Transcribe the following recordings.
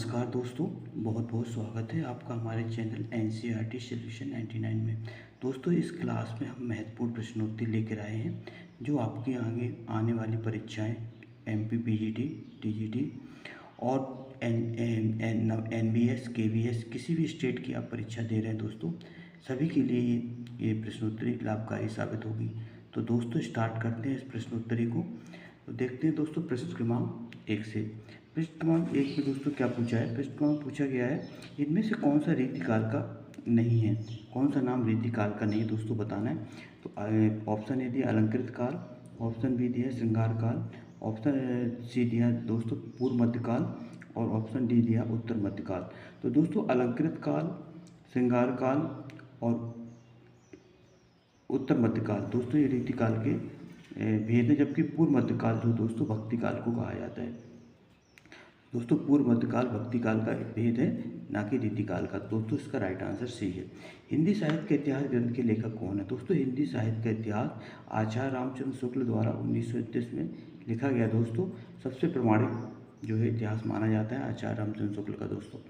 नमस्कार दोस्तों, बहुत बहुत स्वागत है आपका हमारे चैनल एनसीईआरटी सॉल्यूशन 99 में। दोस्तों, इस क्लास में हम महत्वपूर्ण प्रश्नोत्तरी लेकर आए हैं जो आपकी आगे आने वाली परीक्षाएं एमपी पीजीटी टीजीटी और एनबीएस केवीएस किसी भी स्टेट की आप परीक्षा दे रहे हैं दोस्तों, सभी के लिए ये प्रश्नोत्तरी लाभकारी साबित होगी। तो दोस्तों स्टार्ट करते हैं इस प्रश्नोत्तरी को। तो देखते हैं दोस्तों प्रश्न क्रमांक 1 से। प्रश्न क्रमांक 1 में दोस्तों क्या पूछा है? प्रश्न क्रमांक पूछा गया है, इनमें से कौन सा रीतिकाल का नहीं है, कौन सा नाम रीतिकाल का नहीं है दोस्तों बताना है। तो ऑप्शन ए दिया अलंकृत काल, ऑप्शन बी दिया श्रृंगार काल, ऑप्शन सी दिया दोस्तों पूर्व मध्यकाल और ऑप्शन डी दिया उत्तर मध्यकाल। तो दोस्तों अलंकृत काल, श्रृंगार काल और उत्तर मध्यकाल दोस्तों ये रीतिकाल के भेद है, जबकि पूर्व मध्यकाल जो दोस्तों भक्ति काल को कहा जाता है। दोस्तों पूर्व मध्यकाल भक्ति काल का भेद है, ना कि रीतिकाल का। दोस्तों इसका राइट आंसर सी है। हिंदी साहित्य के इतिहास ग्रंथ के लेखक कौन है? दोस्तों हिंदी साहित्य का इतिहास आचार्य रामचंद्र शुक्ल द्वारा 1931 में लिखा गया। दोस्तों सबसे प्रामाणिक जो है इतिहास माना जाता है आचार्य रामचंद्र शुक्ल का। दोस्तों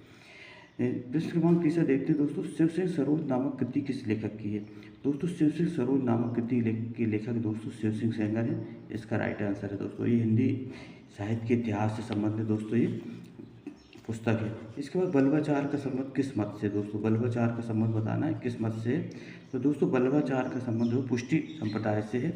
प्रश्न क्रमांक 3 देखते हैं दोस्तों, शिव सिंह सरोज नामक कृति किस लेखक की है? दोस्तों शिव सिंह सरोज नामक कृति के लेखक दोस्तों शिव सिंह सेंगर है। इसका राइट आंसर है दोस्तों। ये हिंदी साहित्य के इतिहास से संबंधित दोस्तों ये पुस्तक है। इसके बाद बल्लभाचार्य का संबंध किस मत से? दोस्तों बल्लभाचार्य का संबंध बताना है किस मत से। तो दोस्तों बल्लभाचार्य का संबंध पुष्टि संप्रदाय से है।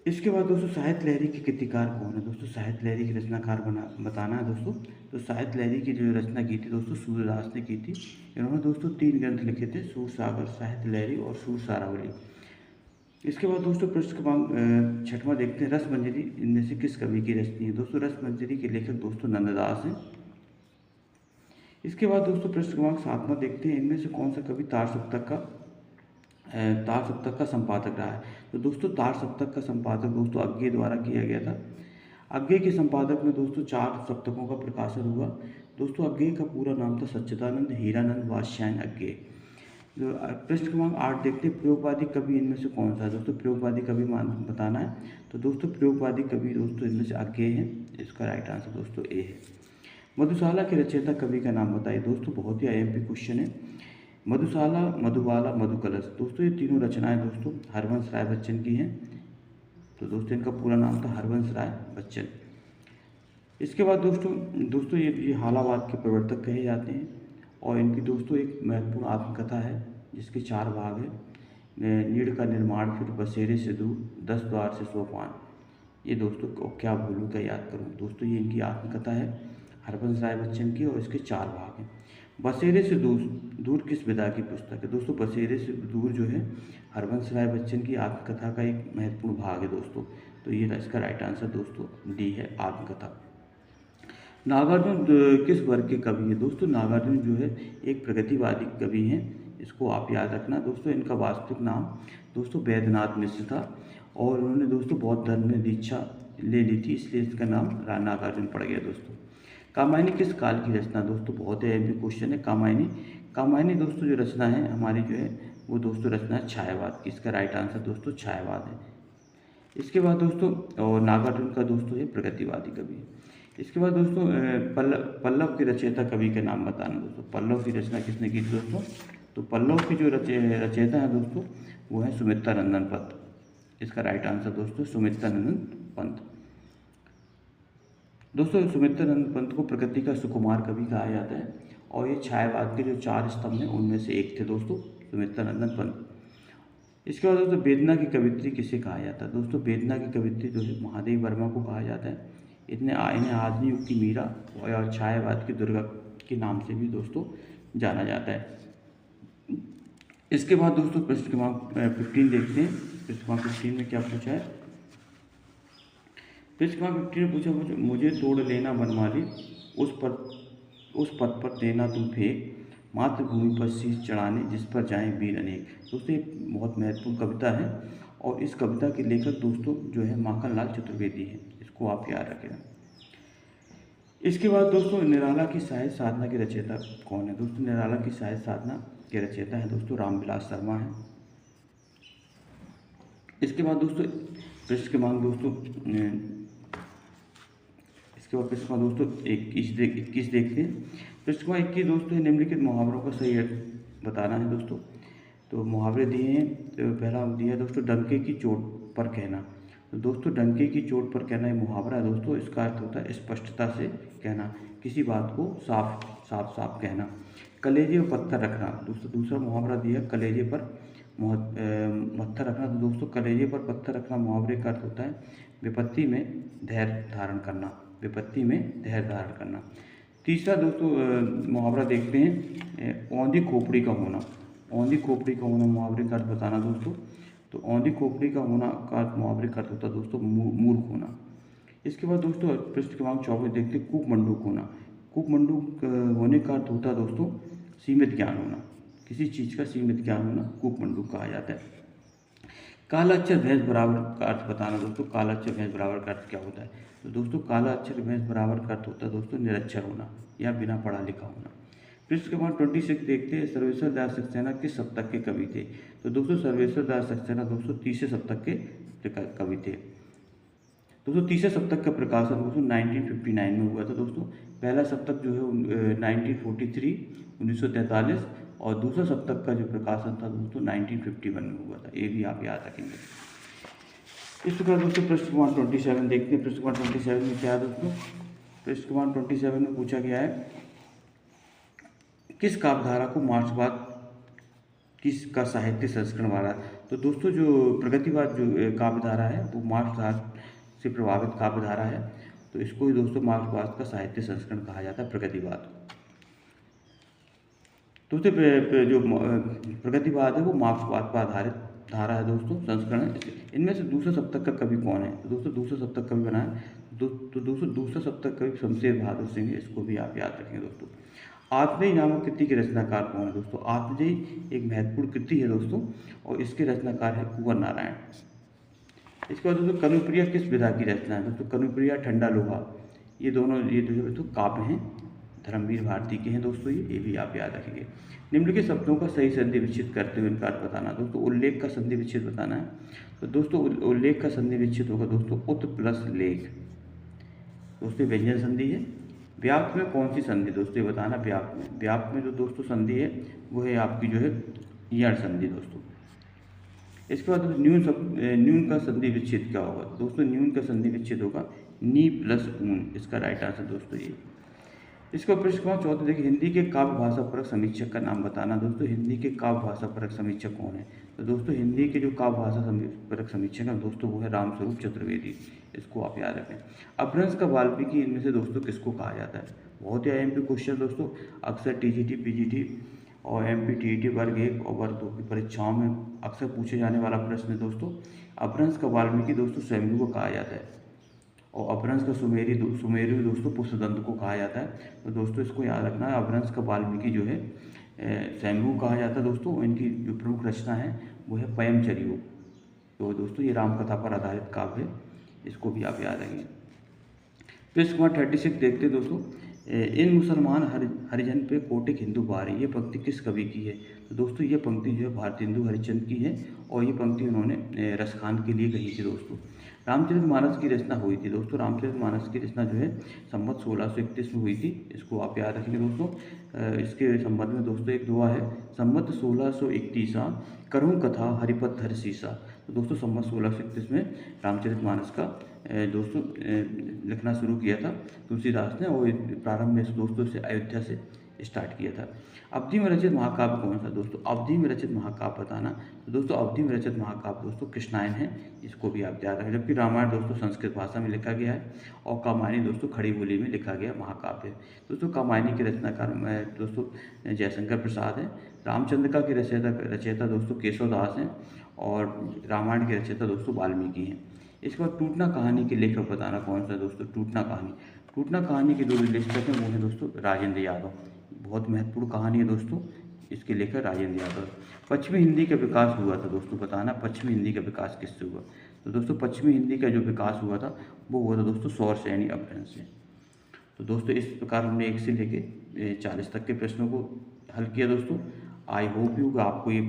इसके बाद दोस्तों साहित्य लहरी के कृतिकार कौन है? दोस्तों साहित्य लहरी की रचनाकार बताना है दोस्तों। तो साहित्य लहरी की जो रचना की थी दोस्तों सूर्यदास ने की थी। इन्होंने दोस्तों 3 ग्रंथ लिखे थे, सूरसागर, साहित्य लहरी और सूर सारावली। इसके बाद दोस्तों प्रश्न क्रमांक 6 देखते हैं, रसमंजरी इनमें से किस कवि की रचनी है? दोस्तों रसमंजरी के लेखक दोस्तों नंददास हैं। इसके बाद दोस्तों प्रश्न क्रमांक 7 देखते हैं, इनमें से कौन सा कवि तार सप्तक का संपादक रहा है? तो दोस्तों तार सप्तक का संपादक दोस्तों अज्ञेय द्वारा किया गया था। अज्ञेय के संपादक में दोस्तों 4 सप्तकों का प्रकाशन हुआ। दोस्तों अज्ञेय का पूरा नाम था सच्चिदानंद हीरानंद वात्स्यायन अज्ञेय। जो प्रश्न क्रमांक 8 देखते हैं, प्रयोगवादी कवि इनमें से कौन सा है? दोस्तों प्रयोगवादी कवि बताना है। तो दोस्तों प्रयोगवादी कवि दोस्तों इनमें से अज्ञेय है। इसका राइट आंसर दोस्तों ए है। मधुशाला के रचयिता कवि का नाम बताइए। दोस्तों बहुत ही आईएमपी क्वेश्चन है। मधुशाला, मधुबाला, मधुकलश दोस्तों ये तीनों रचनाएं दोस्तों हरवंश राय बच्चन की हैं। तो दोस्तों इनका पूरा नाम था हरवंश राय बच्चन। इसके बाद दोस्तों ये हालावाद के प्रवर्तक कहे जाते हैं और इनकी दोस्तों एक महत्वपूर्ण आत्मकथा है जिसके 4 भाग हैं। नीड़ का निर्माण, फिर बसेरे से दूर, 10 द्वार से सोपान। ये दोस्तों क्या भूलूं क्या याद करूं। दोस्तों ये इनकी आत्मकथा है हरवंश राय बच्चन की और इसके 4 भाग हैं। बसेरे से दूर किस विधा की पुस्तक है? दोस्तों बसेरे से दूर जो है हरवंश राय बच्चन की आत्मकथा का एक महत्वपूर्ण भाग है दोस्तों। तो ये इसका राइट आंसर दोस्तों डी है, आत्मकथा। नागार्जुन किस वर्ग के कवि हैं? दोस्तों नागार्जुन जो है एक प्रगतिवादी कवि हैं, इसको आप याद रखना। दोस्तों इनका वास्तविक नाम दोस्तों वैद्यनाथ मिश्र था और उन्होंने दोस्तों बौद्ध धर्म में दीक्षा ले ली थी, इसलिए इसका नाम नागार्जुन पड़ गया दोस्तों। कामायनी किस काल की रचना? दोस्तों बहुत ही अहम क्वेश्चन है। कामायनी दोस्तों जो रचना है हमारी जो है वो दोस्तों रचना है छायावाद की। इसका राइट आंसर दोस्तों छायावाद है। इसके बाद दोस्तों और नागार्जुन का दोस्तों है प्रगतिवादी कवि। इसके बाद दोस्तों पल्लव के रचयिता कवि का नाम बताना। दोस्तों पल्लव की रचना किसने की थी दोस्तों? तो पल्लव की जो रचयिता है दोस्तों वो है सुमित्रानंदन पंत। इसका राइट आंसर दोस्तों सुमित्रानंदन पंत। दोस्तों सुमित्रानंद पंत को प्रकृति का सुकुमार कवि कहा जाता है और ये छायावाद के जो 4 स्तंभ हैं उनमें से एक थे दोस्तों सुमित्रानंदन पंत। इसके बाद दोस्तों वेदना की कवित्री किसे कहा जाता है? दोस्तों वेदना की कवित्री जो है महादेव वर्मा को कहा जाता है। इन्हें आधुनिक युग की मीरा और छायावाद की दुर्गा के नाम से भी दोस्तों जाना जाता है। इसके बाद दोस्तों प्रश्न क्रमांक 15 देखते हैं। प्रश्न क्रमांक 15 में क्या पूछा है? प्रश्न क्रमांक 15 में पूछा मुझे तोड़ लेना बनमाली, उस पद पर देना तुम फेंक, मातृभूमि पर शीश चढ़ाने जिस पर जाएं वीर अनेक। दोस्तों ये बहुत महत्वपूर्ण कविता है और इस कविता के लेखक दोस्तों जो है माखनलाल चतुर्वेदी हैं। इसको आप याद रखें। इसके बाद दोस्तों निराला की साहित्य साधना के रचयिता कौन है? दोस्तों निराला की साहित्य साधना के रचयिता है दोस्तों रामविलास शर्मा है। इसके बाद दोस्तों प्रश्न क्रमांक इसके बाद पृष्ठ क्रमांक दोस्तों 21 देखते हैं। पृष्ठ क्रमांक 21 दोस्तों निम्नलिखित मुहावरों का सही अर्थ बताना है दोस्तों। तो मुहावरे दिए हैं, तो पहला दिया है दोस्तों डंके की चोट पर कहना। तो दोस्तों डंके की चोट पर कहना ये मुहावरा है दोस्तों, इसका अर्थ होता है स्पष्टता से कहना, किसी बात को साफ साफ साफ कहना। कलेजे पर पत्थर रखना, दोस्तों दूसरा मुहावरा दिया कलेजे पर पत्थर रखना। तो दोस्तों कलेजे पर पत्थर रखना मुहावरे का अर्थ होता है विपत्ति में धैर्य धारण करना, विपत्ति में धैर्य धारण करना। तीसरा दोस्तों मुहावरा देखते हैं औंधी खोपड़ी का होना। औंधी खोपड़ी का होना मुहावरे का अर्थ बताना दोस्तों। तो औंधी खोपड़ी का होना का अर्थ मुहावरे का अर्थ होता है दोस्तों मूर्ख होना। इसके बाद दोस्तों पृष्ठ क्रमांक 24 देखते हैं कूपमंडूक होना। कूपमंडूक होने का अर्थ होता है दोस्तों सीमित ज्ञान होना, किसी चीज़ का सीमित ज्ञान होना कूपमंडूक कहा जाता है। काला अक्षर भैंस बराबर का अर्थ बताना दोस्तों। काला अक्षर भैंस बराबर का अर्थ क्या होता है? तो दोस्तों काला अक्षर भैंस बराबर का अर्थ होता है दोस्तों निरक्षर होना या बिना पढ़ा लिखा होना। पृष्ठ क्रमांक 26 देखते हैं सर्वेश्वर दास सक्सेना किस शतक के कवि थे? तो दोस्तों सर्वेश्वर दास सक्सेना दोस्तों 30वें शतक के कवि थे। दोस्तों 30वें शतक का प्रकाशन दोस्तों 1959 में हुआ था दोस्तों। पहला शतक जो है 1943 1943 और दूसरा शतक का जो प्रकाशन था दोस्तों 1951 में हुआ था। ये भी आप याद रखेंगे। इस प्रकार दोस्तों पृष्ठ क्रमांक 27 देखते हैं। पृष्ठ क्रमांक 27 में क्या है दोस्तों? पृष्ठ क्रमांक 27 में पूछा गया है किस काव्यधारा को मार्क्सवाद किसका साहित्य संस्करण वाला? तो दोस्तों जो प्रगतिवाद जो काव्यधारा है वो मार्क्सवाद से प्रभावित काव्यधारा है, तो इसको ही दोस्तों मार्क्सवाद का साहित्य संस्करण कहा जाता है, प्रगतिवाद। दोस्तों जो प्रगतिवाद है वो मार्क्सवाद पर आधारित धारा है दोस्तों, संस्करण है। इनमें से दूसरा सप्तक का कवि कौन है? तो दोस्तों दूसरा सप्तक कवि बना है तो दोस्तों दूसरा सप्तक कवि शमशेर बहादुर सिंह है। इसको भी आप याद रखेंगे दोस्तों। आत्मजयी नामक कृति के रचनाकार कौन है दोस्तों? आत्मजयी एक महत्वपूर्ण कृति है दोस्तों और इसके रचनाकार है कुंवर नारायण। इसके बाद दोस्तों कनुप्रिया किस विधा की रचना है? दोस्तों कनुप्रिया ठंडा लोहा, ये दोनों दोस्तों काव्य हैं, धर्मवीर भारती के हैं दोस्तों। ये भी आप याद रखेंगे। निम्नलिखित शब्दों का सही संधि विच्छेद करते हुए इनका अर्थ बताना। दोस्तों उल्लेख का संधि विच्छेद बताना है। तो दोस्तों उल्लेख का संधि विच्छेद होगा दोस्तों उत प्लस लेख। दोस्तों व्यंजन संधि है। व्याप्त में कौन सी संधि दोस्तों ये बताना। व्याप्त में जो दोस्तों संधि है वो है आपकी जो है यण संधि दोस्तों। इसके बाद न्यून का संधि विच्छेद क्या होगा? दोस्तों न्यून का संधि विच्छेद होगा नी प्लस ऊन। इसका राइट आंसर दोस्तों ये। इसका पृष्ठ क्रमांक 14 देखिए हिंदी के काव्य भाषा परक समीक्षक का नाम बताना। दोस्तों हिंदी के काव्य भाषा परक समीक्षक कौन है? तो दोस्तों हिंदी के जो काव्य भाषा परक समीक्षक है दोस्तों वो है रामस्वरूप चतुर्वेदी। इसको आप याद रखें। अपभ्रंश का वाल्मीकि इनमें से दोस्तों किसको कहा जाता है? बहुत ही IMP क्वेश्चन दोस्तों, अक्सर TGT PGT और MP TET वर्ग 1 और वर्ग 2 की परीक्षाओं में अक्सर पूछे जाने वाला प्रश्न है दोस्तों। अपभ्रंश का वाल्मीकि दोस्तों स्वयंभू को कहा जाता है और अपभ्रंश का सुमेरु दोस्तों पुष्पदंत को कहा जाता है। तो दोस्तों इसको याद रखना है। अपभ्रंश का वाल्मीकि जो है स्वयंभू कहा जाता है दोस्तों। इनकी जो प्रमुख रचना है वो है पयमचर्यू। तो दोस्तों ये रामकथा पर आधारित काव्य है, इसको भी आप याद रखेंगे। पृष्ठ क्रमांक 36 देखते हैं दोस्तों इन मुसलमान हरिजन पे कोटिक हिंदू बारे, ये पंक्ति किस कवि की है? तो दोस्तों ये पंक्ति जो है भारतेंदु हरिश्चंद्र की है और ये पंक्ति उन्होंने रसखान के लिए कही थी दोस्तों। रामचरितमानस की रचना हुई थी दोस्तों। रामचरितमानस की रचना जो है संवत 1631 में हुई थी। इसको आप याद रखेंगे दोस्तों। इसके संबंध में दोस्तों एक दुआ है संवत 1631 करहूँ कथा हरिपत हर सीसा। तो दोस्तों संवत 1631 में रामचरितमानस का दोस्तों लिखना शुरू किया था तुलसीदास ने और प्रारंभ में दोस्तों से अयोध्या से स्टार्ट किया था। अवधि में रचित महाकाव्य कौन सा? दोस्तों अवधि में रचित महाकाव्य बताना। तो दोस्तों अवधि में रचित महाकाव्य दोस्तों कृष्णायन है, इसको भी आप याद रखें। जबकि रामायण दोस्तों संस्कृत भाषा में लिखा गया है और कामायनी दोस्तों खड़ी बोली में लिखा गया महाकाव्य है। दोस्तों कामायनी के रचनाकार दोस्तों जयशंकर प्रसाद हैं। रामचंद्रिका के रचयिता दोस्तों केशवदास हैं और रामायण के रचयिता दोस्तों वाल्मीकि हैं। इसके बाद टूटना कहानी के लेखक बताना कौन सा दोस्तों? टूटना कहानी के जो लेखक हैं वो है दोस्तों राजेंद्र यादव। बहुत महत्वपूर्ण कहानी है दोस्तों, इसके लेखक राजेंद्र यादव। पश्चिमी हिंदी का विकास हुआ था दोस्तों बताना। पश्चिमी हिंदी का विकास किससे हुआ? तो दोस्तों पश्चिमी हिंदी का जो विकास हुआ था वो हुआ था दोस्तों सौर सैनी अपभ्रंश से। तो दोस्तों इस प्रकार हमने 1 से लेके 40 तक के प्रश्नों को हल किया दोस्तों। आई होप यू आपको ये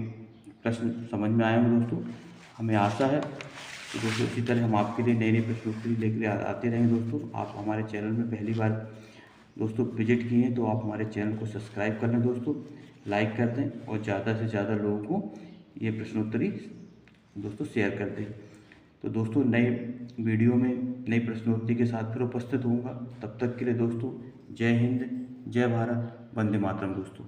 प्रश्न समझ में आया हो दोस्तों। हमें आशा है तो दोस्तों इसी तरह हम आपके लिए नई नई प्रश्नोत्तरी लेकर आते रहेंगे। दोस्तों आप हमारे चैनल में पहली बार दोस्तों विजिट किए हैं तो आप हमारे चैनल को सब्सक्राइब कर लें दोस्तों, लाइक कर दें और ज़्यादा से ज़्यादा लोगों को ये प्रश्नोत्तरी दोस्तों शेयर कर दें। तो दोस्तों नए वीडियो में नई प्रश्नोत्तरी के साथ फिर उपस्थित होऊंगा। तब तक के लिए दोस्तों जय हिंद, जय भारत, वंदे मातरम दोस्तों।